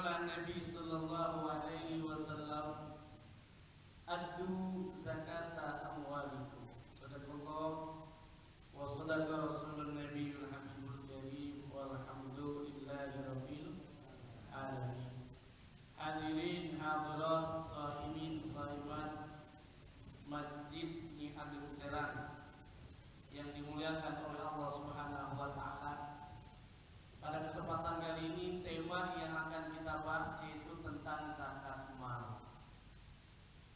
qala Nabi sallallahu alaihi wasallam addu zakata amwalikum. Sadaqallah wa sadaqa rasulun nabiyul habibul karim walhamdulillahi rabbil alamin. Hadirin hadirat shaimin shaimat Masjid Ni'amil Serang yang dimuliakan oleh Allah Subhanahu wa taala. Pada kesempatan kali ini tema yang akan kita bahas yaitu tentang zakat mal.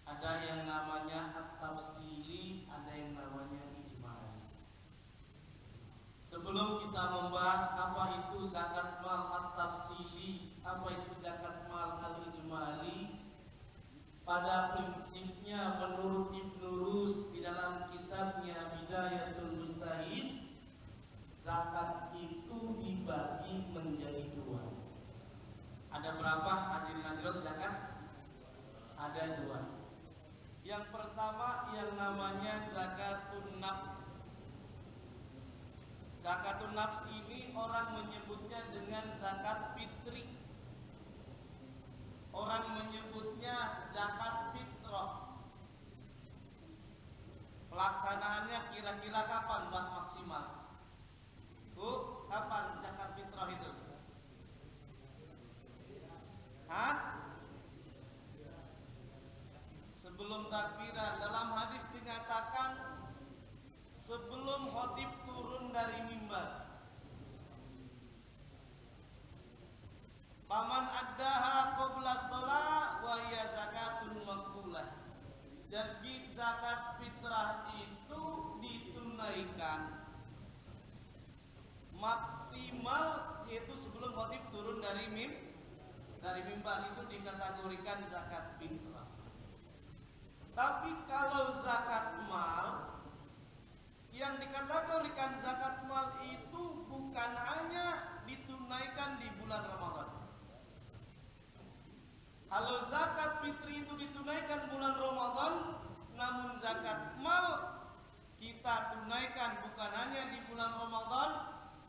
Ada yang namanya at-tafsili, ada yang namanya ijmali. Sebelum kita membahas apa itu zakat mal at-tafsili, apa itu zakat mal al-ijmali, pada prinsipnya menurut Ibnu Rus di dalam kitabnya Bidayatul Mujtahid, zakat itu dibagi menjadi dua. Ada berapa hadirin hadirat zakat? Ada dua. Yang pertama yang namanya zakatun nafs. Zakatun nafs ini orang menyebutnya dengan zakat fitri. Orang menyebutnya zakat fitrah. Pelaksanaannya kira-kira kapan Mbak maksimal? Bu, kapan zakat fitrah itu? Hah? Sebelum takbiran. Dalam hadis dinyatakan sebelum khatib turun dari mimbar. Paman addaha qabla shalah wa hiya zakatun maqbulah. Jadi zakat fitrah itu ditunaikan maksimal yaitu sebelum khatib turun dari mimbar, itu dikategorikan zakat fitrah. Tapi kalau zakat mal, yang dikategorikan zakat mal itu bukan hanya ditunaikan di bulan Ramadan. Kalau zakat fitri itu ditunaikan bulan Ramadan, namun zakat mal kita tunaikan bukan hanya di bulan Ramadan,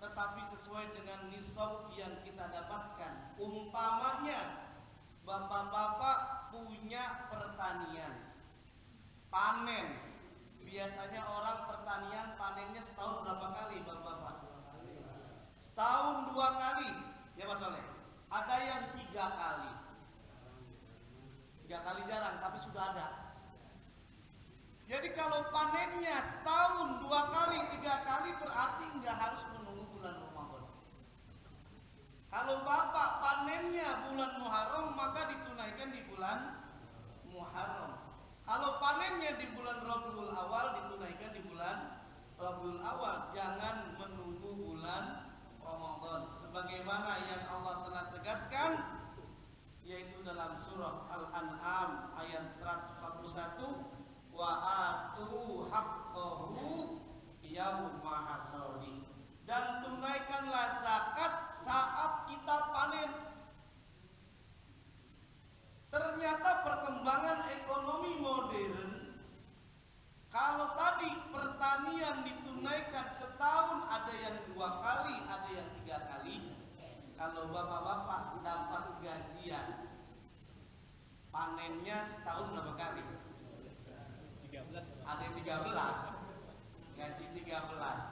tetapi sesuai dengan nisab yang kita dapatkan. Umpamanya bapak-bapak punya pertanian, panen. Biasanya orang pertanian panennya setahun berapa kali bapak-bapak? Setahun 2 kali, ya Pak Soleh. Ada yang 3 kali. 3 kali jarang, tapi sudah ada. Jadi kalau panennya setahun 2 kali, 3 kali, berarti nggak harus menunggu bulan Ramadan. Kalau bapak panennya bulan Muharram, maka ditunaikan di bulan Muharram. Kalau panennya di bulan Rabiul Awal, ditunaikan di bulan Rabiul Awal. Jangan menunggu bulan Ramadan. Sebagaimana yang Allah telah tegaskan, yaitu dalam surah Al-An'am ayat 141, wa atu haqqahu yauma hasadi. Dan tunaikanlah zakat saat kita panen. Ternyata perkembangan ekonomi modern, kalau tadi pertanian ditunaikan setahun, ada yang 2 kali, ada yang 3 kali. Kalau bapak-bapak dapat gajian, panennya setahun berapa kali? 13. Ada yang 13, gaji 13,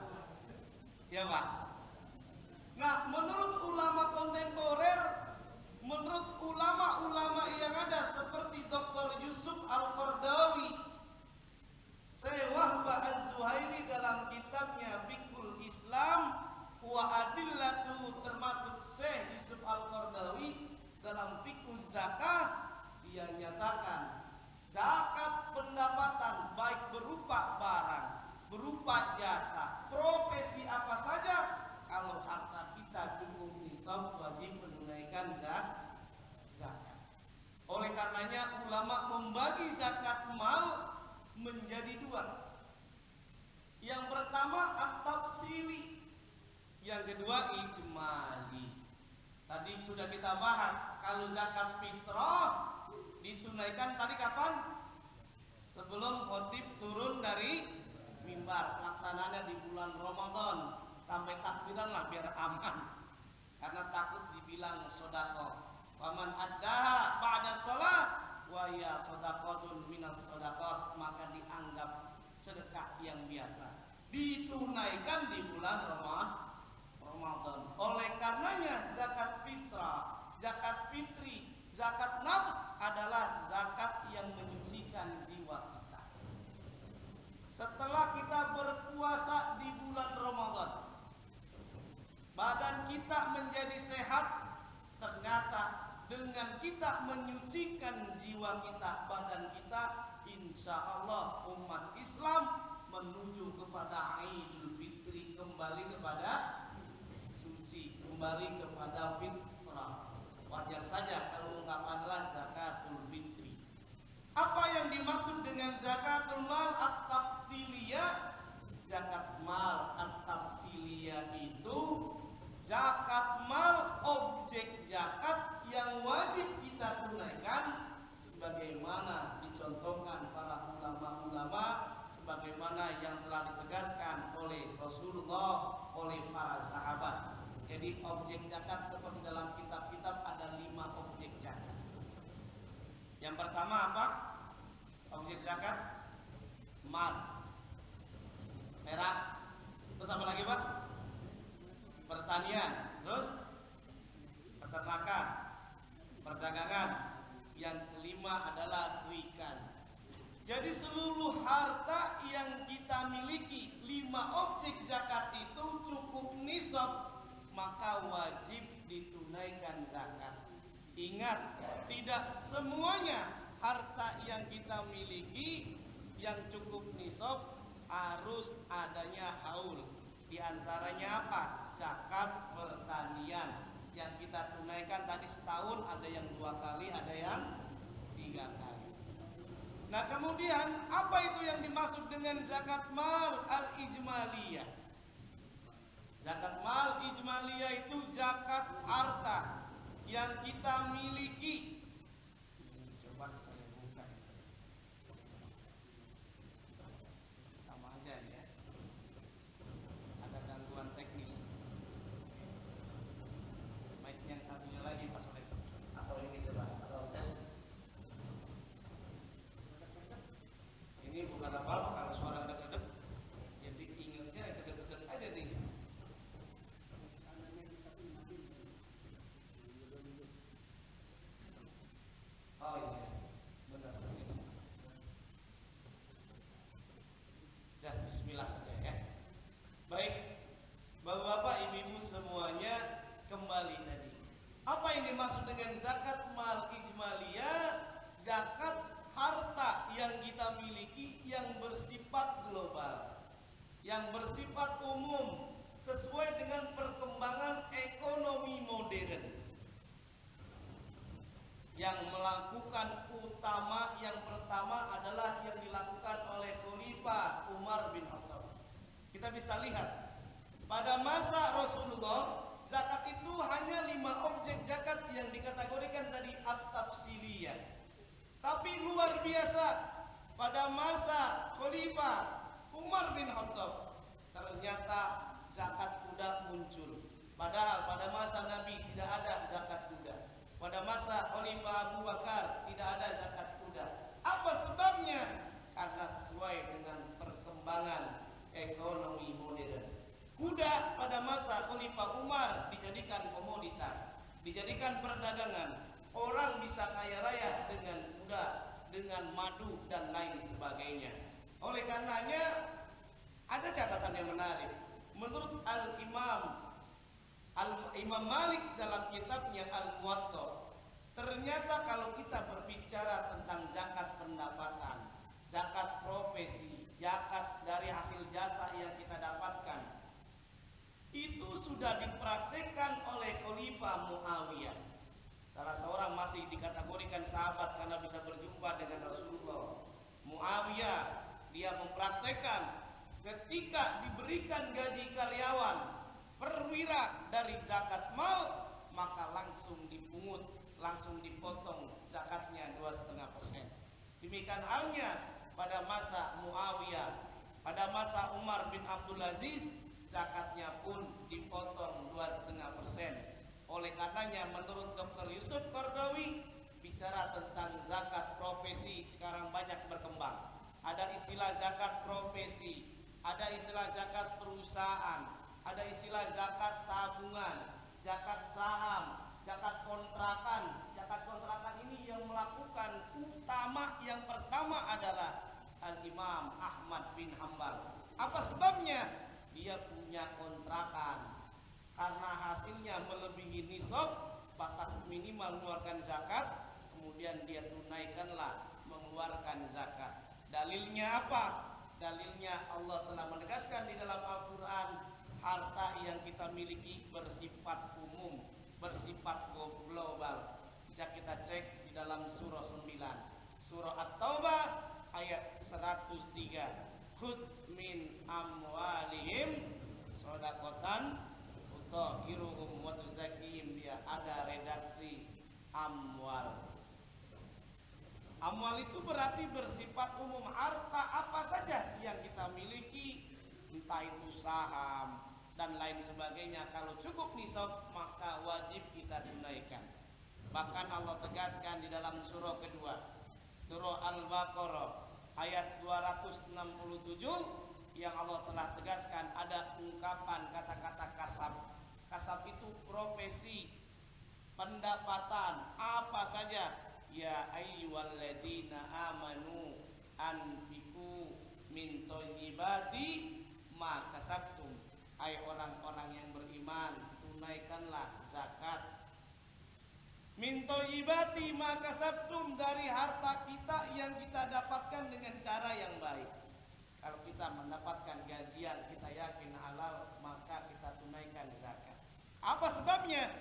ya Pak. Nah, menurut ulama kontemporer, menurut ulama-ulama yang ada seperti Dr. Yusuf Al-Qardawi, Syekh Wahbah Az-Zuhaili dalam kitabnya Fiqhul Islam wa Adillatu, termasuk Syekh Yusuf Al-Qardawi dalam Fiqhul Zakat, dia nyatakan zakat pendapatan baik berupa barang, berupa jasa, profesi apa saja, kalau harta kita cukup nisab wajib menunaikan zakat. Oleh karenanya ulama membagi zakat mal menjadi 2. Yang pertama at-tafsili, yang kedua ijmali. Tadi sudah kita bahas, kalau zakat fitrah ditunaikan tadi kapan? Sebelum khatib turun dari mimbar. Pelaksanaannya di bulan Ramadan sampai takbiran lah biar aman. Karena takut dibilang sedekah. Wa man bulan Ramadan. Oleh karenanya zakat fitrah, zakat fitri, zakat nafs adalah zakat yang menyucikan jiwa kita. Setelah kita berpuasa di bulan Ramadan, badan kita menjadi sehat. Ternyata dengan kita menyucikan jiwa kita, badan kita, insya Allah umat Islam menuju kepada Idul Fitri, kembali kepada suci, kembali kepada fitrah. Wajar saja kalau ungkapan adalah zakatul fitri. Apa yang dimaksud dengan zakatul mal at-tafsiliyah? Zakat mal at-tafsiliyah itu zakat mal, objek zakat yang wajib kita tunaikan sebagaimana dicontohkan para ulama-ulama, sebagaimana yang telah ditegaskan oleh Rasulullah, oleh para sahabat. Jadi objek zakat seperti dalam kitab-kitab ada 5 objek zakat. Yang pertama apa? Objek zakat emas, perak, terus apa lagi Pak? Pertanian, terus peternakan, perdagangan. Yang kelima adalah rikan. Jadi seluruh harta yang kita miliki, 5 objek zakat itu cukup nisab, maka wajib ditunaikan zakat. Ingat, tidak semuanya harta yang kita miliki yang cukup nisab harus adanya haul. Di antaranya apa? Zakat pertanian yang kita tunaikan tadi setahun, ada yang 2 kali, ada yang 3 kali. Nah kemudian apa itu yang dimaksud dengan zakat mal al-ijmaliyah? Zakat mal ijmaliyah itu zakat harta yang kita miliki. Coba saya buka. Sama aja ya. Ada gangguan teknis. Mic yang satunya lagi Pak Soleh. Atau ini coba, atau tes. Ini bukan apa-apa kalau suara deg-deg. Jadi ingatnya deg-deg aja nih. Oh iya, benar ini. Ya, bismillah saja ya. Baik, Bapak-bapak, ibu-ibu semuanya, kembali tadi. Apa yang dimaksud dengan zakat mal ijmaliyah? Zakat harta yang kita miliki yang bersifat global, yang bersifat umum, sesuai dengan perkembangan ekonomi modern. Yang melakukan yang pertama adalah yang dilakukan oleh Khalifah Umar bin Khattab. Kita bisa lihat pada masa Rasulullah, zakat itu hanya 5 objek zakat yang dikategorikan tadi at-tafsiliyah. Tapi luar biasa, pada masa Khalifah Umar bin Khattab ternyata zakat kuda muncul. Padahal pada masa Nabi tidak ada zakat kuda. Pada masa Khalifah Abu Bakar tidak ada zakat kuda. Apa sebabnya? Karena sesuai dengan perkembangan ekonomi modern. Kuda pada masa Khalifah Umar dijadikan komoditas, dijadikan perdagangan. Orang bisa kaya raya dengan kuda, dengan madu dan lain sebagainya. Oleh karenanya ada catatan yang menarik. Menurut Imam Malik dalam kitabnya Al-Muwatta, ternyata kalau kita berbicara tentang zakat pendapatan, zakat profesi, zakat dari hasil jasa yang kita dapatkan, itu sudah dipraktekkan oleh Khalifah Muawiyah. Salah seorang masih dikategorikan sahabat karena bisa berjumpa dengan Rasulullah. Muawiyah, dia mempraktekkan ketika diberikan gaji karyawan perwira dari zakat mal, maka langsung dipungut, langsung dipotong zakatnya 2,5%. Demikian halnya pada masa Muawiyah, pada masa Umar bin Abdul Aziz, zakatnya pun dipotong 2,5%. Oleh karenanya menurut Dr. Yusuf Qardawi, bicara tentang zakat profesi sekarang banyak berkembang. Ada istilah zakat profesi, ada istilah zakat perusahaan, Ada istilah zakat tabungan, zakat saham, zakat kontrakan. Zakat kontrakan ini yang melakukan utama yang pertama adalah Al-Imam Ahmad bin Hambal. Apa sebabnya? Dia punya kontrakan. Karena hasilnya melebihi nisab, batas minimal mengeluarkan zakat, kemudian dia tunaikanlah mengeluarkan zakat. Dalilnya apa? Dalilnya Allah telah menegaskan di dalam Al-Quran, harta yang kita miliki bersifat umum, bersifat global. Bisa kita cek di dalam surah 9, surah At-Taubah ayat 103. Khudh min amwalihim shadaqatan tutahhiruhum wa tuzakkihim biha. Ada redaksi amwal. Amwal itu berarti bersifat umum, harta apa saja yang kita miliki, entah itu saham dan lain sebagainya. Kalau cukup nisab maka wajib kita tunaikan. Bahkan Allah tegaskan di dalam surah kedua, surah Al-Baqarah ayat 267, yang Allah telah tegaskan ada ungkapan kata-kata kasab. Kasab itu profesi, pendapatan apa saja. Ya ayyuhalladzina amanu anfiqu min thayyibati ma kasabtum. Hai orang-orang yang beriman, tunaikanlah zakat. Min thayyibati ma kasabtum, dari harta kita yang kita dapatkan dengan cara yang baik. Kalau kita mendapatkan gajian kita yakin halal, maka kita tunaikan zakat. Apa sebabnya?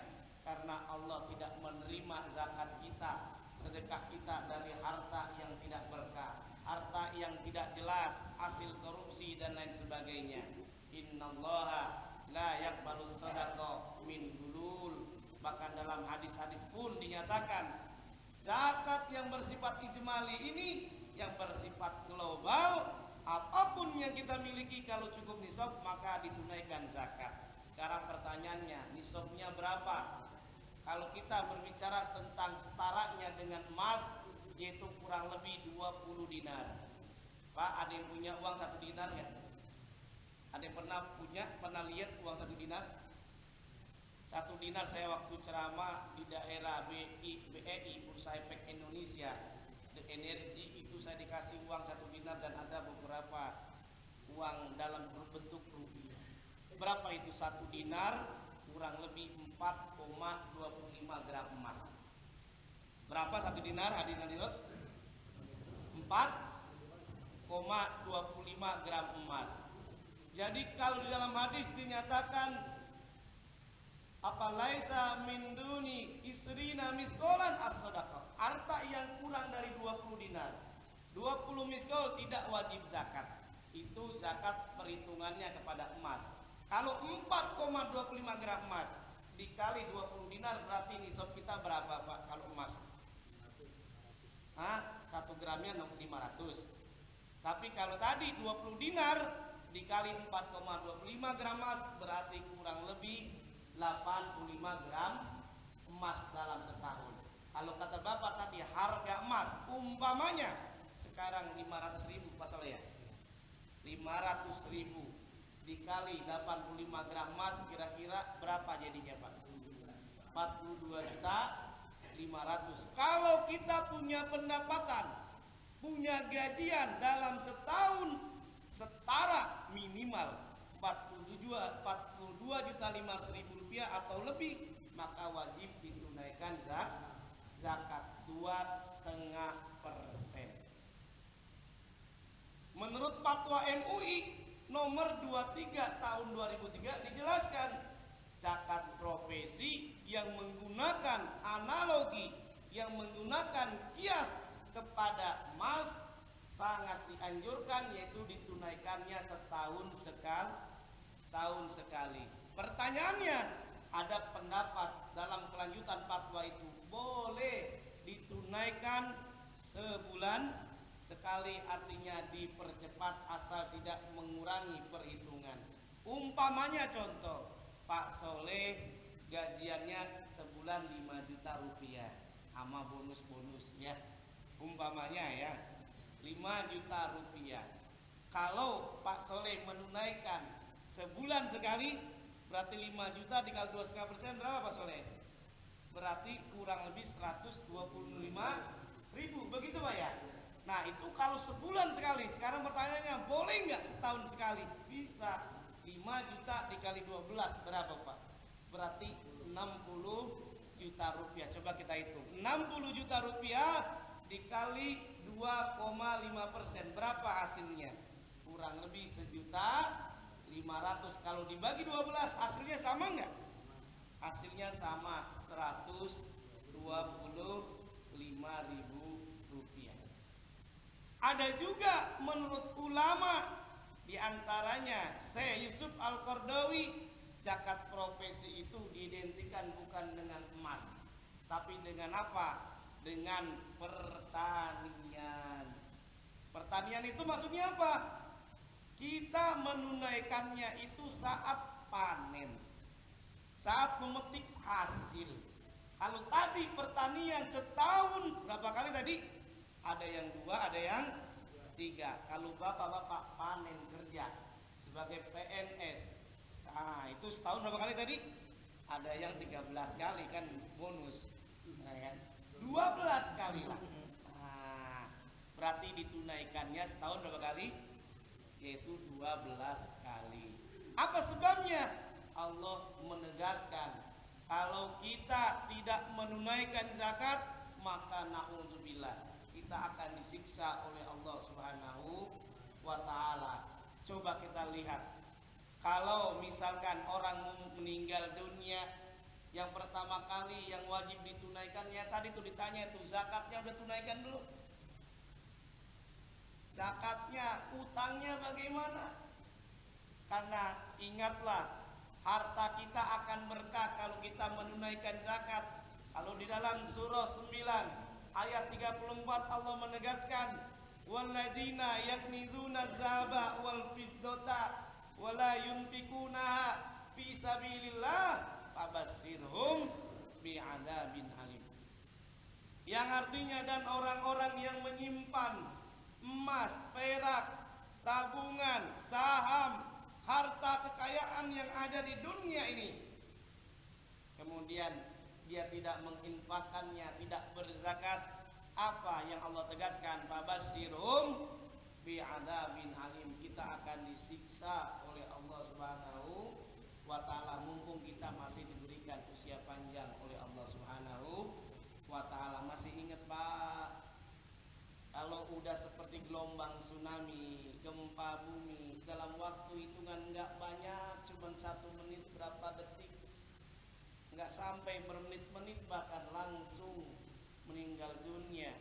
Karena Allah tidak menerima zakat kita, sedekah kita dari harta yang tidak berkah, harta yang tidak jelas, hasil korupsi dan lain sebagainya. Innallaha la yaqbalu shadaqah min gulul. Bahkan dalam hadis-hadis pun dinyatakan zakat yang bersifat ijmali ini, yang bersifat global, apapun yang kita miliki kalau cukup nisab maka ditunaikan zakat. Sekarang pertanyaannya, nisabnya berapa? Kalau kita berbicara tentang setaranya dengan emas, yaitu kurang lebih 20 dinar. Pak, ada yang punya uang 1 dinar nggak? Ada yang pernah lihat uang 1 dinar? 1 dinar saya waktu ceramah di daerah BEI, Bursa Efek Indonesia, The Energy, itu saya dikasih uang 1 dinar dan ada beberapa uang dalam berbentuk rupiah. Berapa itu 1 dinar? Kurang lebih 4,25 gram emas. Berapa 1 dinar, hadirin? 4,25 gram emas. Jadi kalau di dalam hadis dinyatakan apalaisa min duni isrina miskolan as-sadaqah, harta yang kurang dari 20 dinar, 20 miskol tidak wajib zakat. Itu zakat perhitungannya kepada emas. Kalau 4,25 gram emas dikali 20 dinar berarti nisab kita berapa Pak kalau emas? 1 gramnya 500. Tapi kalau tadi 20 dinar dikali 4,25 gram emas berarti kurang lebih 85 gram emas dalam setahun. Kalau kata Bapak tadi harga emas umpamanya sekarang 500.000 Pak Soleh ya. 500.000 dikali 85 gram emas kira-kira berapa jadinya Pak? 42.500.000. Kalau kita punya pendapatan, punya gajian dalam setahun setara minimal 42.500.000 rupiah atau lebih, maka wajib ditunaikan zakat 2,5%. Menurut fatwa MUI nomor 23 tahun 2003 dijelaskan zakat profesi yang menggunakan analogi, yang menggunakan kias kepada emas sangat dianjurkan, yaitu ditunaikannya setahun sekali. Pertanyaannya, ada pendapat dalam kelanjutan fatwa itu boleh ditunaikan sebulan sekali, artinya dipercepat asal tidak mengurangi perhitungan. Umpamanya contoh, Pak Soleh gajiannya sebulan 5 juta rupiah sama bonus-bonus ya. Umpamanya ya 5 juta rupiah. Kalau Pak Soleh menunaikan sebulan sekali Berarti 5 juta dikali 2,5% berapa Pak Soleh? Berarti kurang lebih 125.000. Begitu Pak ya? Nah itu kalau sebulan sekali. Sekarang pertanyaannya, boleh nggak setahun sekali? Bisa. 5 juta dikali 12 berapa Pak? Berarti 60 juta rupiah. Coba kita hitung. 60 juta rupiah dikali 2,5%. Berapa hasilnya? Kurang lebih 1.500.000. Kalau dibagi 12 hasilnya sama nggak? Hasilnya sama, 125.000 rupiah. Ada juga menurut ulama, diantaranya Syekh Yusuf Al-Qardawi, zakat profesi itu diidentikan bukan dengan emas, tapi dengan apa? Dengan pertanian. Pertanian itu maksudnya apa? Kita menunaikannya itu saat panen, saat memetik hasil. Kalau tadi pertanian setahun berapa kali tadi? Ada yang 2, ada yang 3. Kalau bapak-bapak panen kerja sebagai PNS, nah itu setahun berapa kali tadi? Ada yang 13 kali kan bonus, nah, kan? 12 kali lah. Nah, berarti ditunaikannya setahun berapa kali? Yaitu 12 kali. Apa sebabnya? Allah menegaskan, kalau kita tidak menunaikan zakat, maka na'udzubillah, kita akan disiksa oleh Allah Subhanahu wa ta'ala. Coba kita lihat, kalau misalkan orang meninggal dunia, yang pertama kali yang wajib ditunaikannya, tadi tuh ditanya itu, zakatnya udah tunaikan belum? Zakatnya, utangnya bagaimana? Karena ingatlah, harta kita akan berkah kalau kita menunaikan zakat. Kalau di dalam surah 9 ayat 34 Allah menegaskan, walladzina yaknizuna dzahaba wal fiddata wala yunfikunaha fi sabilillah fabashshirhum bi'adzabin alim. Yang artinya, dan orang-orang yang menyimpan emas, perak, tabungan, saham, harta kekayaan yang ada di dunia ini, kemudian dia tidak menginfakkannya, tidak berzakat, apa yang Allah tegaskan? Fabashshirhum bi'adzabin alim. Kita akan disiksa oleh Allah Subhanahu wa ta'ala. Mumpung kita masih diberikan usia panjang oleh Allah Subhanahu wa ta'ala. Masih ingat Pak, kalau udah seperti gelombang tsunami, gempa bumi, dalam waktu hitungan nggak banyak, cuma 1 menit berapa detik, nggak sampai bermenit-menit, bahkan langsung meninggal dunia.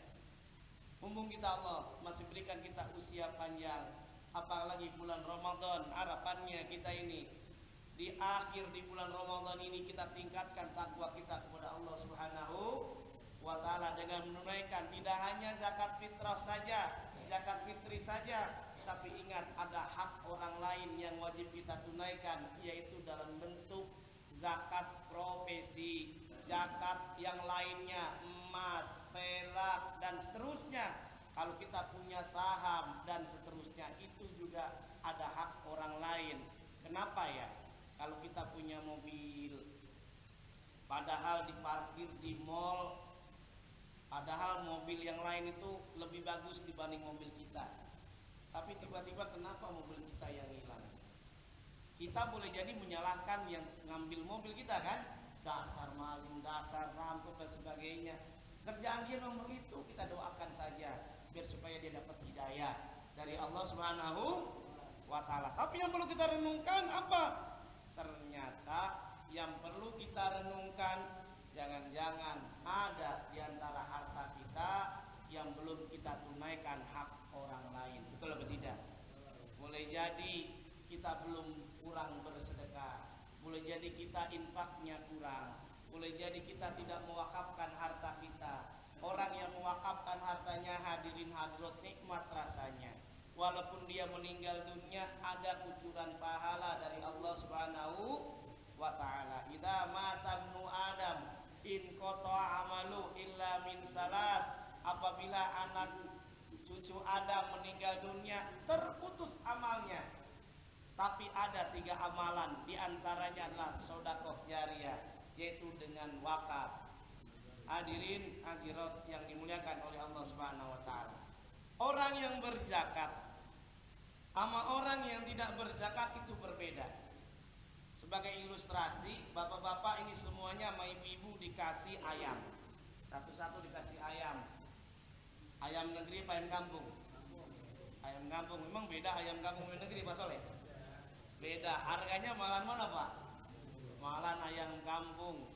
Mumpung kita Allah masih berikan kita usia panjang, apalagi bulan Ramadan, harapannya kita ini di akhir di bulan Ramadan ini kita tingkatkan takwa kita kepada Allah Subhanahu wa ta'ala dengan menunaikan tidak hanya zakat fitrah saja, zakat fitri saja, tapi ingat ada hak orang lain yang wajib kita tunaikan, yaitu dalam bentuk zakat profesi, zakat yang lainnya, emas, perak, dan seterusnya. Kalau kita punya saham dan seterusnya, itu juga ada hak orang lain. Kenapa ya? Kalau kita punya mobil, padahal diparkir di mall, padahal mobil yang lain itu lebih bagus dibanding mobil kita, tapi tiba-tiba kenapa mobil kita yang hilang? Kita boleh jadi menyalahkan yang ngambil mobil kita kan, dasar maling, dasar rampok dan sebagainya. Kerjaan dia memang begitu, kita doakan saja biar supaya dia dapat hidayah dari Allah Subhanahu wa ta'ala. Tapi yang perlu kita renungkan apa? Ternyata yang perlu kita renungkan, jangan-jangan ada di antara harta kita yang belum kita tunaikan hak orang lain. Betul atau tidak? Boleh jadi kita belum kurang bersedekah, boleh jadi kita infaknya kurang, boleh jadi kita tidak mewakafkan harta kita. Orang yang mewakafkan hartanya, hadirin hadirat, nikmat rasanya. Walaupun dia meninggal dunia, ada kucuran pahala dari Allah Subhanahu wa ta'ala. Idza mata ibnu Adam in qata'a amalu illa min salas. Apabila anak cucu Adam meninggal dunia, terputus amalnya Tapi ada 3 amalan, diantaranya adalah sodakoh jariah, yaitu dengan wakaf. Hadirin hadirat yang dimuliakan oleh Allah Subhanahu wa taala. Orang yang berzakat sama orang yang tidak berzakat itu berbeda. Sebagai ilustrasi, bapak-bapak ini semuanya sama ibu-ibu dikasih ayam. Satu-satu dikasih ayam. Ayam negeri apa ayam kampung? Ayam kampung. Memang beda ayam kampung dan negeri Pak Soleh? Beda. Harganya malan mana Pak? Malan ayam kampung.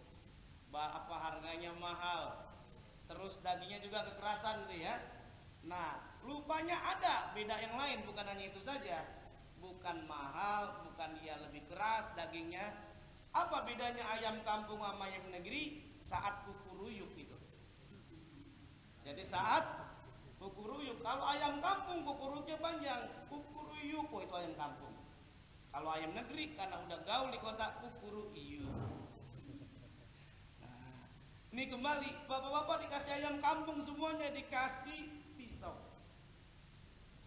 Apa harganya mahal. Terus dagingnya juga kekerasan gitu ya. Nah, rupanya ada beda yang lain, bukan hanya itu saja. Bukan mahal, bukan dia lebih keras dagingnya. Apa bedanya ayam kampung sama ayam negeri? Saat kukuruyuk itu. Jadi saat kukuruyuk, kalau ayam kampung kukuruyuknya panjang, kukuruyuk itu ayam kampung. Kalau ayam negeri karena udah gaul di kota, kukuruyuk. Nah, ini kembali, bapak-bapak dikasih ayam kampung semuanya, dikasih pisau.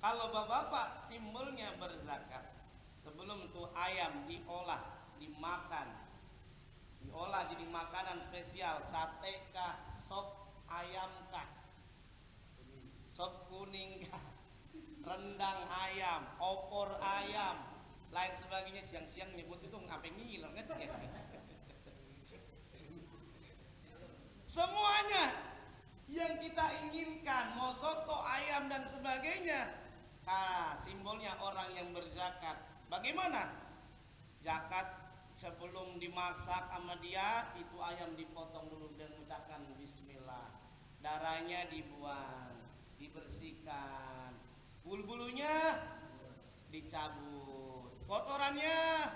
Kalau bapak-bapak simbolnya berzakat, sebelum itu ayam diolah, dimakan, diolah jadi makanan spesial, sate kah, sop ayam kah, sop kuning kah, rendang ayam, opor ayam, lain sebagainya. Siang-siang nyebut itu ngapain ngiler ngeces. Semuanya yang kita inginkan, mau soto ayam dan sebagainya. Simbolnya orang yang berzakat. Bagaimana? Zakat sebelum dimasak sama dia, itu ayam dipotong dulu dan mengucapkan bismillah. Darahnya dibuang, dibersihkan, bulu-bulunya dicabut, kotorannya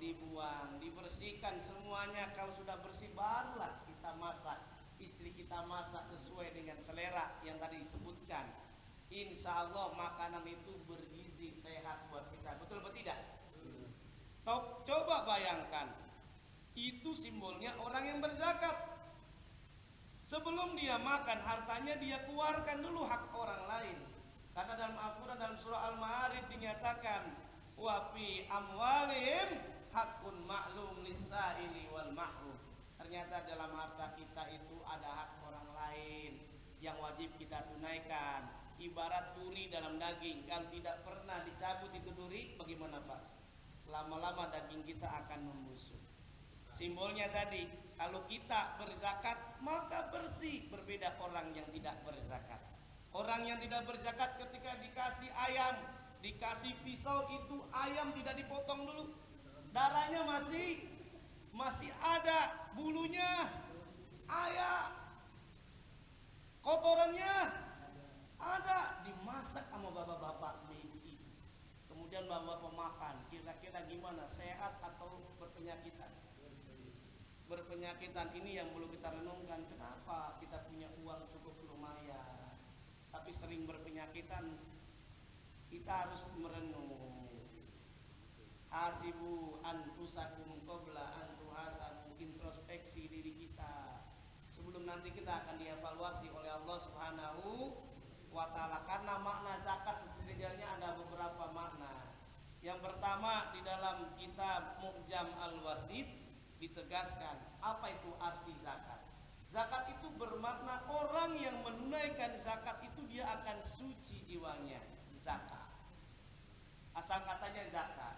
dibuang, dibersihkan semuanya. Kalau sudah bersih barulah kita masak. Istri kita masak sesuai dengan selera yang tadi disebutkan. Insya Allah makanan itu bergizi, sehat buat kita. Betul atau tidak? Coba bayangkan, itu simbolnya orang yang berzakat. Sebelum dia makan, hartanya dia keluarkan dulu hak orang lain. Karena dalam Al-Quran, dalam surah Al-Ma'arij dinyatakan, wa fi amwalihim hakun ma'lum lis-sa'ili wal mahrum. Ternyata dalam harta kita itu ada hak orang lain yang wajib kita tunaikan. Ibarat duri dalam daging, kalau tidak pernah dicabut itu duri, bagaimana Pak? Lama-lama daging kita akan membusuk. Simbolnya tadi, kalau kita berzakat maka bersih, berbeda orang yang tidak berzakat. Orang yang tidak berzakat ketika dikasih ayam, dikasih pisau, itu ayam tidak dipotong dulu, darahnya masih ada, bulunya ayam, kotorannya ada, dimasak sama bapak-bapak ibu. Kemudian bapak-bapak makan, kira-kira gimana, sehat atau berpenyakitan? Berpenyakitan. Ini yang perlu kita renungkan. Kenapa kita punya uang cukup lumayan tapi sering berpenyakitan? Kita harus merenung. Hasibu anfusakum qabla an tuhasabu, introspeksi diri kita sebelum nanti kita akan dievaluasi oleh Allah Subhanahu wa ta'ala. Karena makna zakat setidaknya ada beberapa makna. Yang pertama, di dalam kitab Mu'jam Al-Wasit ditegaskan apa itu arti zakat. Zakat itu bermakna orang yang menunaikan zakat itu dia akan suci jiwanya. Zakat, asal katanya zakat,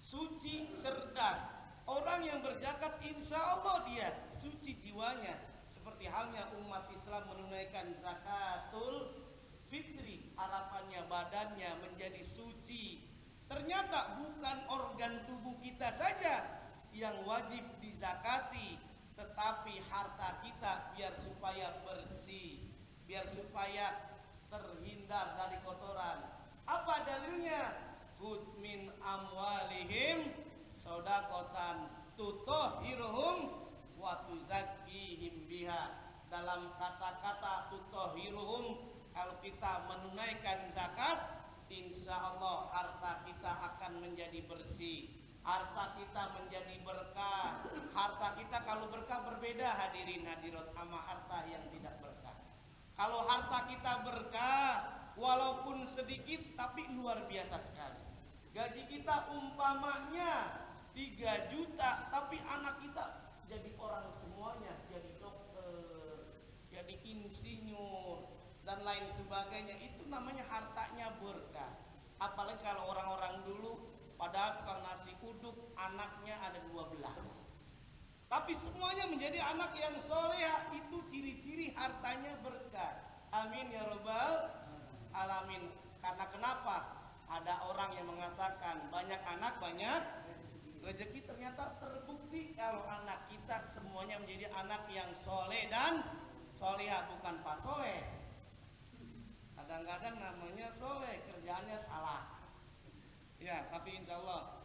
suci, cerdas. Orang yang berzakat insya Allah dia suci jiwanya. Seperti halnya umat Islam menunaikan zakatul fitri, harapannya badannya menjadi suci. Ternyata bukan organ tubuh kita saja yang wajib dizakati, tetapi harta kita biar supaya bersih, biar supaya terhindar dari kotoran. Apa dalilnya? Khudz min amwalihim shadaqatan tutahhiruhum wa tuzakkihim biha. Dalam kata-kata tutahhiruhum, kalau kita menunaikan zakat, insya Allah harta kita akan menjadi bersih, harta kita menjadi berkah. Harta kita kalau berkah berbeda hadirin hadirat sama harta yang tidak berkah. Kalau harta kita berkah walaupun sedikit tapi luar biasa sekali. Gaji kita umpamanya 3 juta, tapi anak kita jadi orang semuanya, jadi dokter, jadi insinyur dan lain sebagainya. Itu namanya hartanya berkah. Apalagi kalau orang-orang dulu padahal tukang nasi uduk anaknya ada 12, tapi semuanya menjadi anak yang soleh. Itu ciri-ciri hartanya berkah. Amin ya rabbal alamin. Karena kenapa? Ada orang yang mengatakan banyak anak banyak rezeki. Ternyata terbukti kalau anak kita semuanya menjadi anak yang soleh dan solehah, bukan pas soleh. Kadang-kadang namanya soleh, kerjaannya salah. Ya, tapi insya Allah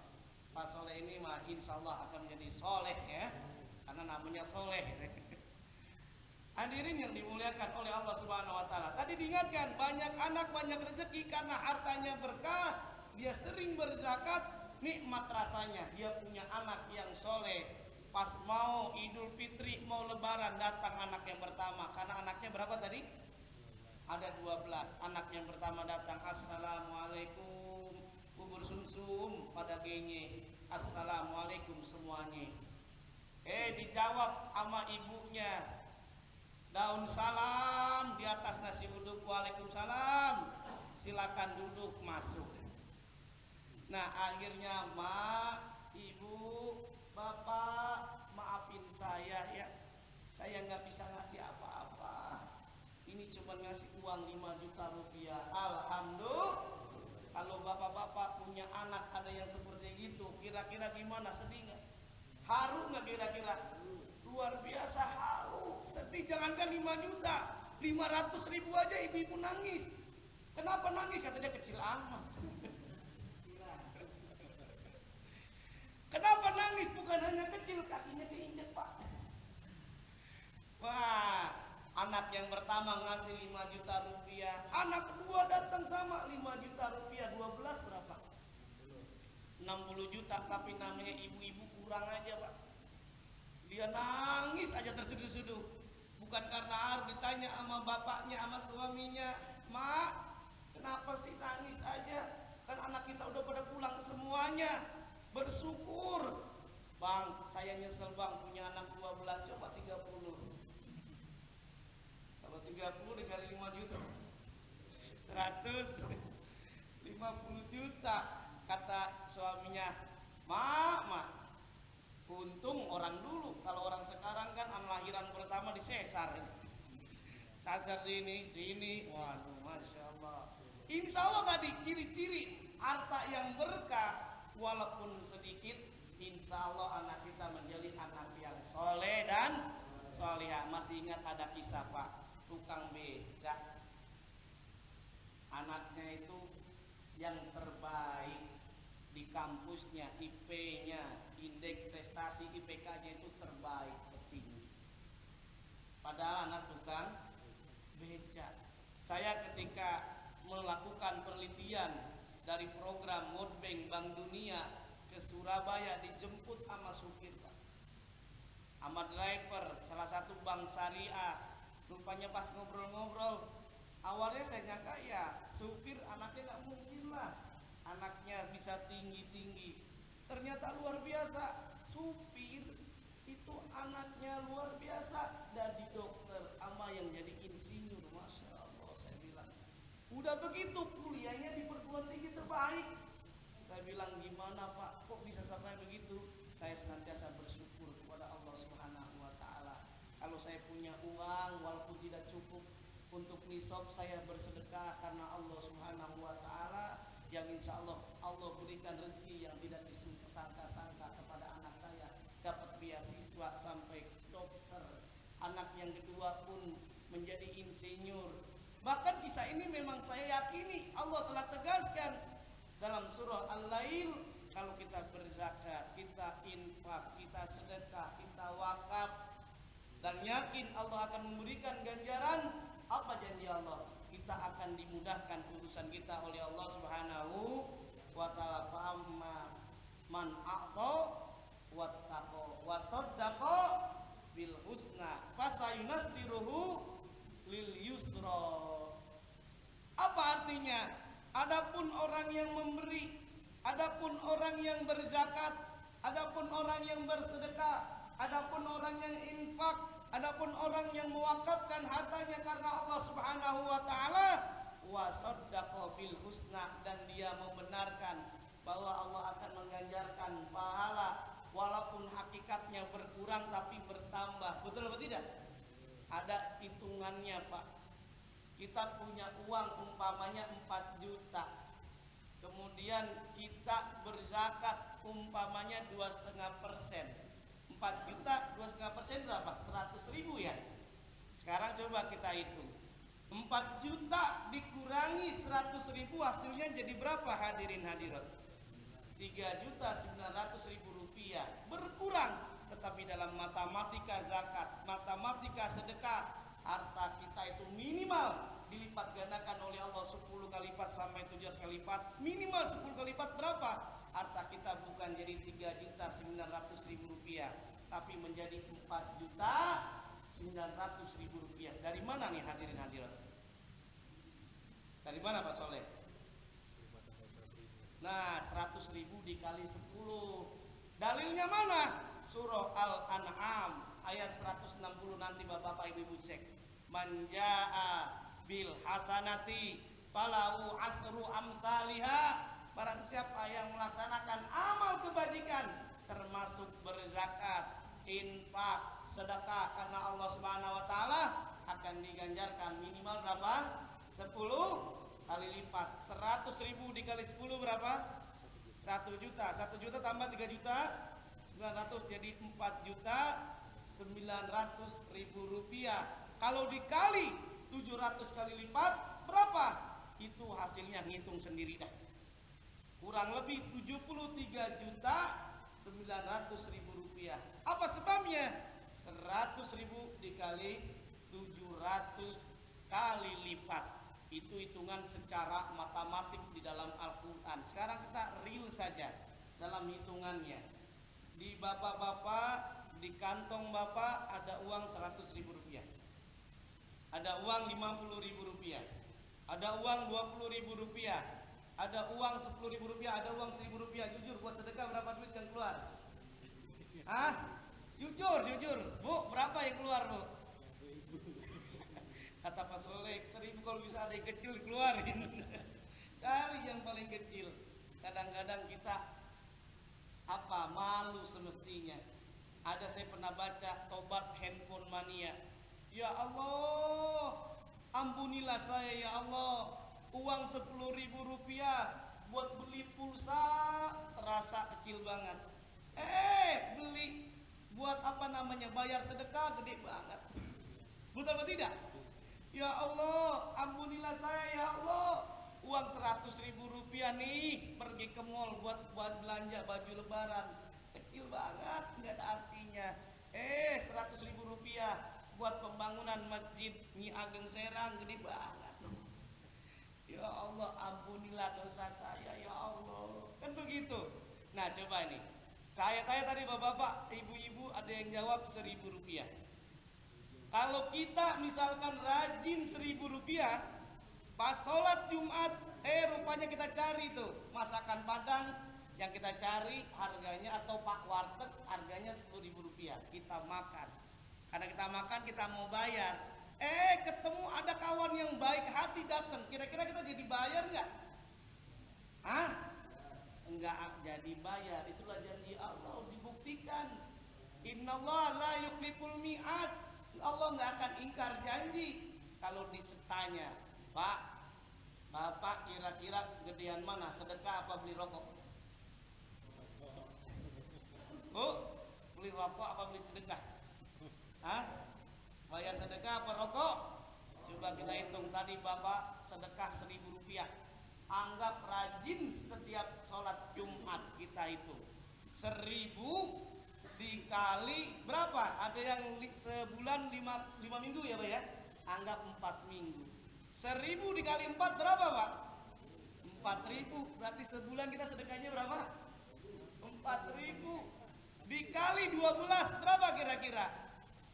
Pak Soleh ini mah insya Allah akan menjadi soleh ya, karena namanya soleh. Hadirin yang dimuliakan oleh Allah Subhanahu Wa Taala. Tadi diingatkan banyak anak banyak rezeki karena hartanya berkah. Dia sering berzakat, nikmat rasanya. Dia punya anak yang soleh. Pas mau Idul Fitri, mau Lebaran, datang anak yang pertama. Karena anaknya berapa tadi? Ada 12. Anak yang pertama datang, assalamualaikum, bubur sumsum pada genye, assalamualaikum semuanya. Dijawab sama ibunya, daun salam di atas nasi uduk, waalaikumsalam, silakan duduk masuk. Nah akhirnya, mak, ibu, bapak, maafin saya ya, saya nggak bisa ngasih apa-apa. Ini cuma ngasih uang 5 juta rupiah. Alhamdulillah. Kalau bapak-bapak punya anak ada yang seperti gitu, kira-kira gimana? Sedih nggak? Haru nggak kira-kira? Luar biasa haru. Sedih jangankan 5 juta, 500.000 aja ibu-ibu nangis. Kenapa nangis? Kata dia kecil amat. Kenapa nangis? Bukan hanya kecil, kakinya keinjek pak. Wah, anak yang pertama ngasih 5 juta rupiah, anak kedua datang sama 5 juta rupiah, 12 berapa? 60 juta, tapi namanya ibu-ibu kurang aja pak. Dia nangis aja terseduh-seduh. Bukan karena harus ditanya sama bapaknya, sama suaminya, mak, kenapa sih nangis aja? Kan anak kita udah pada pulang semuanya. Bersyukur. Bang, saya nyesel bang punya anak 12, coba 30. Kalau 30 dikali 5 juta 150 juta. Kata suaminya, mak, untung orang dulu. Kalau orang sekarang kan anak lahiran pertama disesar. Sasar sini, waduh masya Allah. Insya Allah tadi ciri-ciri harta yang berkah. Walaupun sedikit, insya Allah anak kita menjadi anak yang soleh dan solehah. Masih ingat ada kisah pak tukang becak, anaknya itu yang terbaik di kampusnya, IP-nya, indeks prestasi IPK-nya itu terbaik, tertinggi. Padahal anak tukang becak. Saya ketika melakukan penelitian dari program World Bank Bank Dunia ke Surabaya, dijemput sama supir pak, sama driver salah satu bank syariah. Rupanya pas ngobrol-ngobrol, awalnya saya nyangka ya supir anaknya nggak mungkin lah anaknya bisa tinggi-tinggi. Ternyata luar biasa, supir itu anaknya luar biasa, dari dokter ama yang jadi insinyur. Masya Allah, saya bilang udah begitu kuliahnya di perguruan tinggi terbaik. Saya bilang gimana pak, kok bisa sampai begitu? Saya senantiasa bersyukur kepada Allah Subhanahu Wa Taala. Kalau saya punya uang walaupun tidak cukup untuk nisab, saya bersedekah karena Allah Subhanahu Wa Taala, yang insya Allah Allah berikan rezeki yang tidak disangka-sangka kepada anak saya, dapat beasiswa sampai dokter. Anak yang kedua pun menjadi insinyur. Bahkan kisah ini memang saya yakini Allah telah tegaskan dalam surah Al-Lail, kalau kita berzakat, kita infak, kita sedekah, kita wakaf, dan yakin Allah akan memberikan ganjaran. Apa janji Allah? Kita akan dimudahkan urusan kita oleh Allah Subhanahu Wa Taala. Fa'amma man a'ta wattaqa wa saddaqa bil husna fasayunassiruhu lil yusra. Apa artinya? Adapun orang yang memberi, Adapun orang yang berzakat, adapun orang yang bersedekah, adapun orang yang infak, adapun orang yang mewakafkan hartanya karena Allah Subhanahu wa taala, wa saddaqa bil husna, dan dia membenarkan bahwa Allah akan mengganjarkan pahala walaupun hakikatnya berkurang tapi bertambah. Betul atau tidak? Ada hitungannya, Pak. Kita punya uang umpamanya 4 juta. Kemudian kita berzakat umpamanya 2,5%. 4 juta 2,5% berapa? 100.000 ya. Sekarang coba kita hitung. 4 juta dikurangi 100.000 hasilnya jadi berapa hadirin hadirat? 3.900.000 rupiah. Berkurang. Tetapi dalam matematika zakat, matematika sedekah, harta kita itu minimal dilipat gandakan oleh Allah 10 kali lipat sampai 700 kali lipat. Minimal 10 kali lipat berapa? Harta kita bukan jadi 3.900.000 rupiah, tapi menjadi 4.900.000 rupiah. Dari mana nih hadirin hadirat? Dari mana Pak Soleh? Nah, 100.000 dikali 10. Dalilnya mana? Surah Al-An'am ayat 160, nanti Bapak Ibu cek. Man jaa bil hasanati falahu asru amsalihha. Barang siapa yang melaksanakan amal kebajikan termasuk berzakat, infak, sedekah karena Allah Subhanahu wa taala, akan diganjarkan minimal berapa? 10 kali lipat. 100.000 dikali 10 berapa? 1 juta. 1 juta tambah 3 juta 900 jadi 4.900.000 rupiah. Kalau dikali 700 kali lipat berapa? Itu hasilnya ngitung sendiri dah. Kurang lebih 73.900.000 rupiah. Apa sebabnya? 100.000 dikali 700 kali lipat. Itu hitungan secara matematik di dalam Al-Quran. Sekarang kita real saja dalam hitungannya. Di bapak-bapak, di kantong bapak ada uang 100.000 rupiah, ada uang 50.000 rupiah, ada uang 20.000 rupiah, ada uang 10.000 rupiah, ada uang 1.000 rupiah. Jujur, buat sedekah berapa duit yang keluar? Hah? Jujur, Bu, berapa yang keluar, Bu? Kata Pak Soleh, 1.000 kalau bisa ada yang kecil keluarin. Cari yang paling kecil. Kadang-kadang kita malu semestinya. Ada, saya pernah baca tobat handphone mania. Ya Allah, ampunilah saya ya Allah. Uang 10.000 rupiah buat beli pulsa terasa kecil banget. Beli buat bayar sedekah gede banget. Betul atau tidak? Ya Allah, ampunilah saya ya Allah. Uang 100.000 rupiah nih pergi ke mall buat belanja baju lebaran, kecil banget, nggak ada artinya. 100.000 rupiah buat pembangunan masjid Nyi Ageng Serang, gede banget. Ya Allah, ampunilah dosa saya ya Allah. Kan begitu. Nah, coba ini saya tanya tadi bapak-bapak, ibu-ibu, ada yang jawab 1.000 rupiah. Kalau kita misalkan rajin 1.000 rupiah, pas sholat Jumat, rupanya kita cari tuh masakan Padang yang kita cari harganya, atau Pak Warteg harganya 10.000 rupiah. Kita makan, karena kita makan kita mau bayar. Ketemu ada kawan yang baik hati datang, kira-kira kita jadi bayar nggak? Enggak jadi bayar. Itulah janji Allah, dibuktikan. Innallaha la yukhliful mi'ad. Allah nggak akan ingkar janji. Kalau disetanya, Pak, Bapak kira-kira gedean mana, sedekah apa beli rokok? Bu, beli rokok apa beli sedekah? Bayar sedekah apa rokok? Coba kita hitung tadi, Bapak sedekah 1.000 rupiah. Anggap rajin setiap sholat Jumat, kita hitung 1.000 dikali berapa? Ada yang sebulan 5 minggu ya Pak ya? Anggap 4 minggu. 1.000 dikali 4 berapa Pak? 4.000. Berarti sebulan kita sedekahnya berapa? 4.000 dikali 12 berapa kira-kira?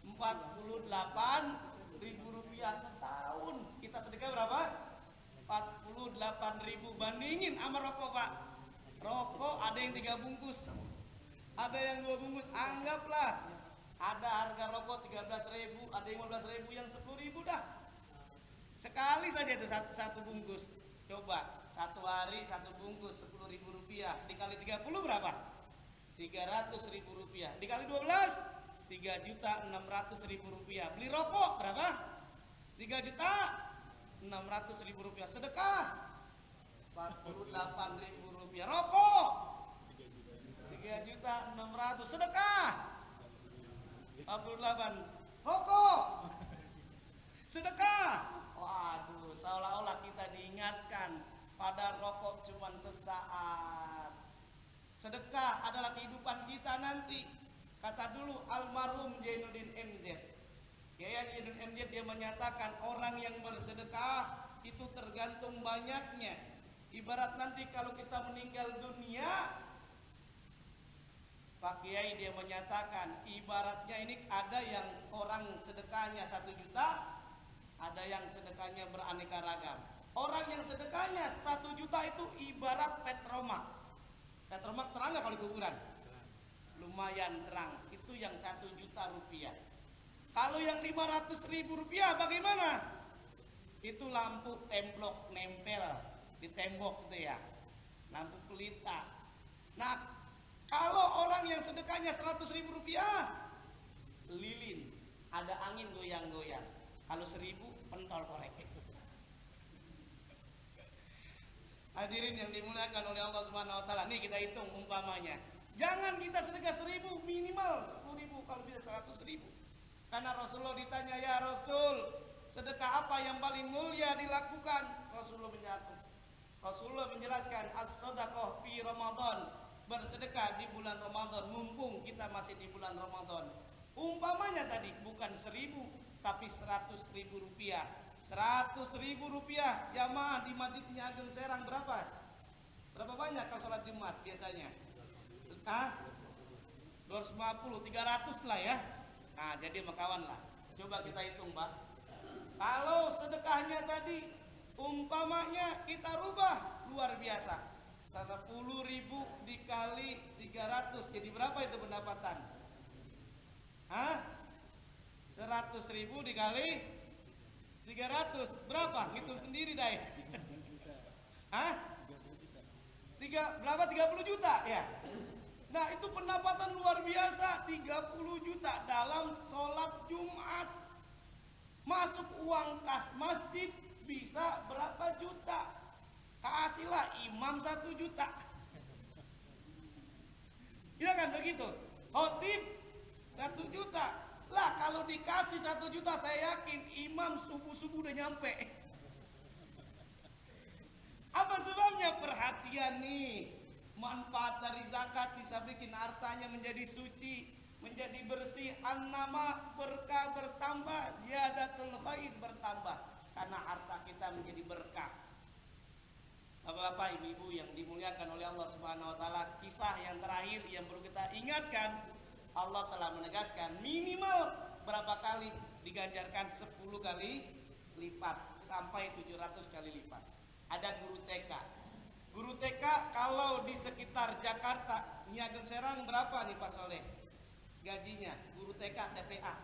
48.000 rupiah setahun. Kita sedekah berapa? 48.000. Bandingin sama rokok Pak. Rokok ada yang 3 bungkus, ada yang 2 bungkus. Anggaplah ada harga rokok 13.000, ada yang 15.000, yang 10.000 dah. Sekali saja itu satu bungkus. Coba satu hari satu bungkus 10.000 rupiah, dikali 30 berapa? 300.000 rupiah, dikali 12 3.600.000 rupiah. Beli rokok berapa? 3.600.000 rupiah. Sedekah 48.000 rupiah. Rokok 3.600.000. Sedekah 48. Rokok sedekah. Waduh, seolah-olah kita diingatkan pada rokok cuma sesaat. Sedekah adalah kehidupan kita nanti. Kata dulu almarhum Jainuddin MZ. Kiai Jainuddin MZ dia menyatakan orang yang bersedekah itu tergantung banyaknya. Ibarat nanti kalau kita meninggal dunia, Pak Kiai dia menyatakan ibaratnya ini ada yang orang sedekahnya 1 juta, ada yang sedekahnya beraneka ragam. Orang yang sedekahnya 1 juta itu ibarat petromak. Petromak terang nggak kalau di kuburan? Lumayan terang. Itu yang 1 juta rupiah. Kalau yang 500.000 rupiah bagaimana? Itu lampu temblok nempel di tembok itu ya, lampu pelita. Nah, kalau orang yang sedekahnya 100.000 rupiah, lilin, ada angin goyang-goyang. Kalau 1.000 pentol korek. Hadirin yang dimuliakan oleh Allah Subhanahu wa taala, nih kita hitung umpamanya. Jangan kita sedekah 1.000, minimal 10.000, kalau bisa 100.000. Karena Rasulullah ditanya, ya Rasul, sedekah apa yang paling mulia dilakukan? Rasulullah menjelaskan, as-sadaqah fi Ramadan, bersedekah di bulan Ramadan, mumpung kita masih di bulan Ramadan. Umpamanya tadi bukan 1.000 tapi 100.000 rupiah. 100.000 rupiah jamaah di Masjidnya Ageng Serang berapa? Berapa banyak kalau sholat Jumat biasanya? 250, 300 lah ya. Nah jadi makawan lah. Coba kita hitung Pak. Kalau sedekahnya tadi umpamanya kita rubah luar biasa, 10.000 dikali 300 jadi berapa itu pendapatan? 100.000 dikali 300 berapa? Hitung sendiri deh. Berapa? 30 juta ya. Nah itu pendapatan luar biasa, 30 juta dalam sholat Jumat. Masuk uang kas masjid bisa berapa juta? Kasihlah imam 1 juta. Iya kan begitu? Khotib 1 juta. Lah kalau dikasih 1 juta saya yakin imam subuh-subuh udah nyampe. Apa sebabnya? Perhatian nih. Manfaat dari zakat bisa bikin hartanya menjadi suci, menjadi bersih, an-nama berkah bertambah, ziyadatul khair bertambah. Karena harta kita menjadi berkah. Bapak-bapak, ibu-ibu yang dimuliakan oleh Allah Subhanahu wa taala, kisah yang terakhir yang perlu kita ingatkan, Allah telah menegaskan minimal berapa kali diganjarkan 10 kali lipat sampai 700 kali lipat. Ada guru TK. Guru TK kalau di sekitar Jakarta, Ageng Serang berapa nih Pak Soleh? Gajinya guru TK TPA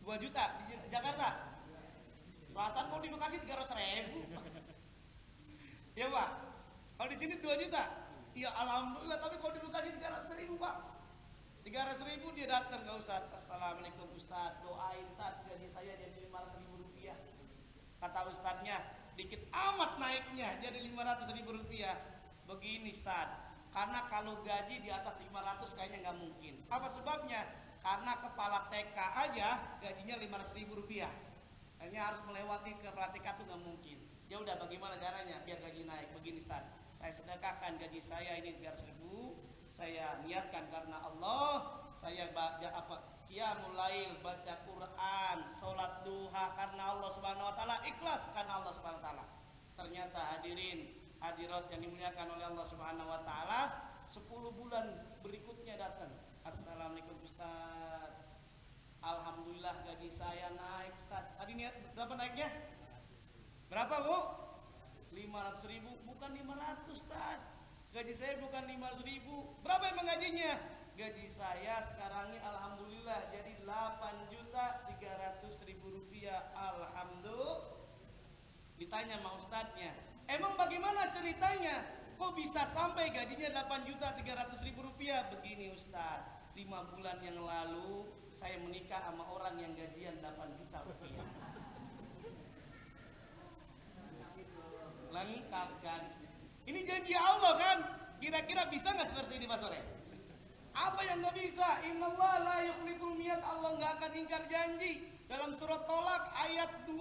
2 juta di Jakarta. Perasaan kok di Bekasi 300.000. Ya Pak, kalau di sini 2 juta. Ya alhamdulillah, tapi kalau di Bekasi 300.000 Pak. 300.000 dia datang ke Ustaz. Assalamualaikum Ustaz, doain Ustaz gaji saya jadi 500.000 rupiah. Kata Ustaznya, dikit amat naiknya jadi 500.000 rupiah. Begini Ustaz, karena kalau gaji di atas 500 kayaknya nggak mungkin. Apa sebabnya? Karena kepala TK aja gajinya 500.000 rupiah. Kayaknya harus melewati kepala TK itu nggak mungkin. Ya udah, bagaimana caranya biar gaji naik? Begini Ustaz, saya sedekahkan gaji saya ini 300.000, saya niatkan karena Allah, saya baca qiyamul lail, baca Quran, sholat duha karena Allah Subhanahu wa taala, ikhlas karena Allah Subhanahu wa taala. Ternyata hadirin hadirat yang dimuliakan oleh Allah Subhanahu wa taala, 10 bulan berikutnya datang. Assalamualaikum Ustaz, alhamdulillah gaji saya naik Ustaz. Tadi niat berapa naiknya? Berapa Bu? 500.000 bukan 500 Ustaz. Gaji saya bukan 500.000. Berapa emang gajinya? Gaji saya sekarang ini alhamdulillah jadi 8.300.000 rupiah. Alhamdulillah. Ditanya sama ustadznya, emang bagaimana ceritanya? Kok bisa sampai gajinya 8.300.000 rupiah? Begini Ustadz, 5 bulan yang lalu saya menikah sama orang yang gajian 8 juta rupiah. Lengkap kan? Ini janji Allah kan? Kira-kira bisa nggak seperti ini Pak Sore? Apa yang nggak bisa? Innallaha la yukhliful mi'ad, Allah nggak akan ingkar janji. Dalam surat Tolak ayat 2-3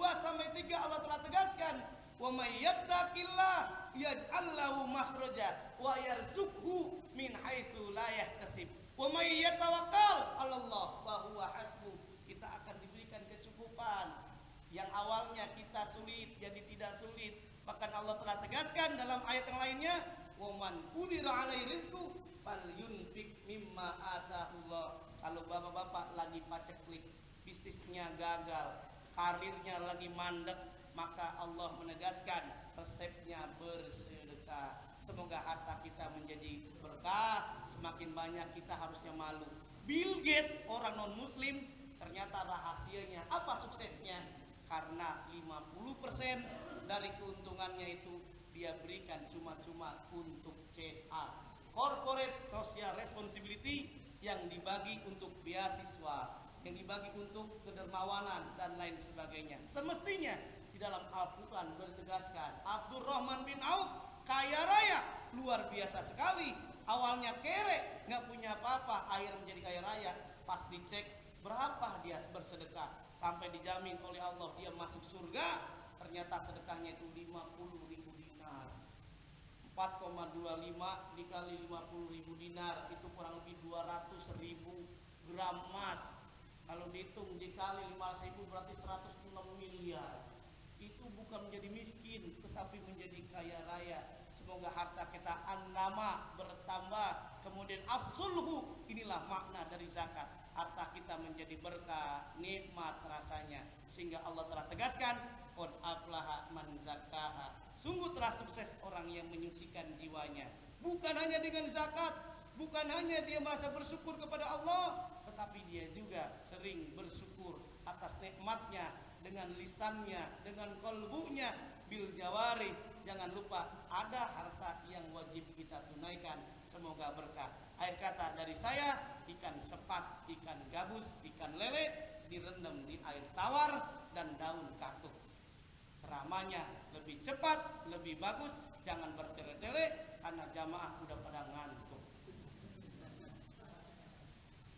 Allah telah tegaskan, wa may yattaqillah yaj'al lahu makhraja wa yarzuqhu min haitsu la yahtasib wa may yatawakkal 'alallah fa huwa hasbuh. Kita akan diberikan kecukupan. Yang awalnya kita sulit jadi tidak sulit. Bahkan Allah telah tegaskan dalam ayat yang lainnya, wa man qudira 'alaihi rizquhu falyunfik mimma atahullah. Kalau bapak-bapak lagi paceklik, bisnisnya gagal, karirnya lagi mandek, maka Allah menegaskan resepnya bersedekah. Semoga harta kita menjadi berkah. Semakin banyak kita harusnya malu. Bill Gates, orang non muslim, ternyata rahasianya apa suksesnya? Karena 50% dari keuntungannya itu dia berikan cuma-cuma untuk CSR, Corporate Social Responsibility, yang dibagi untuk beasiswa, yang dibagi untuk kedermawanan dan lain sebagainya. Semestinya di dalam Al-Quran bertegaskan, Abdurrahman bin Auf kaya raya, luar biasa sekali. Awalnya kere, nggak punya apa-apa, akhir menjadi kaya raya. Pas dicek berapa dia bersedekah, sampai dijamin oleh Allah dia masuk surga. Ternyata sedekahnya itu 50.000 dinar. 4,25 dikali 50.000 dinar itu kurang lebih 200.000 gram emas. Kalau dihitung dikali 5.000 berarti 106 miliar. Itu bukan menjadi miskin, tetapi menjadi kaya raya. Semoga harta kita annama bertambah. Kemudian as-sulhu, inilah makna dari zakat. Harta kita menjadi berkah, nikmat rasanya. Sehingga Allah telah tegaskan, qad aflaha man zakkaha. Sungguh telah sukses orang yang menyucikan jiwanya. Bukan hanya dengan zakat, bukan hanya dia merasa bersyukur kepada Allah, tetapi dia juga sering bersyukur atas nikmatnya dengan lisannya, dengan kolbunya, bil jawari. Jangan lupa ada harta yang wajib kita tunaikan. Semoga berkah. Akhir kata dari saya, ikan sepat, ikan gabus, ikan lele direndam di air tawar dan daun kaktus. Ceramahnya lebih cepat, lebih bagus. Jangan bertele-tele karena jamaah udah pada ngantuk.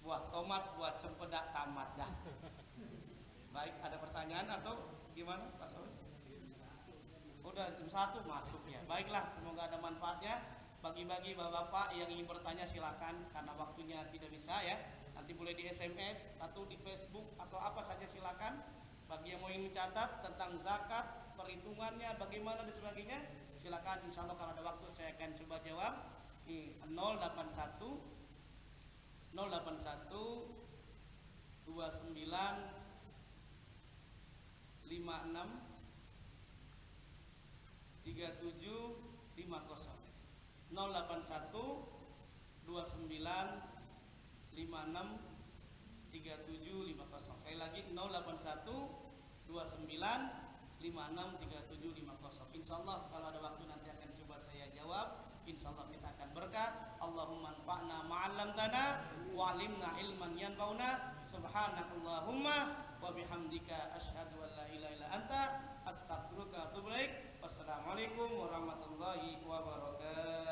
Buah tomat, buat sempedak tamat dah. Baik, ada pertanyaan atau gimana Pak Soe? Udah jam 1 masuk ya. Baiklah, semoga ada manfaatnya. Bagi-bagi bapak-bapak yang ingin bertanya silakan, karena waktunya tidak bisa ya. Nanti boleh di SMS atau di Facebook atau apa saja silakan. Bagi yang mau ingin mencatat tentang zakat, perhitungannya bagaimana dan sebagainya, silakan. Insya Allah kalau ada waktu saya akan coba jawab. 081 29 56 3750. 081 29 56 3750. Sekali lagi 081 29 56 3750. Insyaallah kalau ada waktu nanti akan coba saya jawab. Insyaallah kita akan berkah. Allahumma anfa'na ma'allamtana wa 'allimna ilman yanfa'una. Subhanakallahumma wa bihamdika asyhadu an la ilaha illa anta astaghfiruka wa atubu ilaik. Wassalamualaikum warahmatullahi wabarakatuh.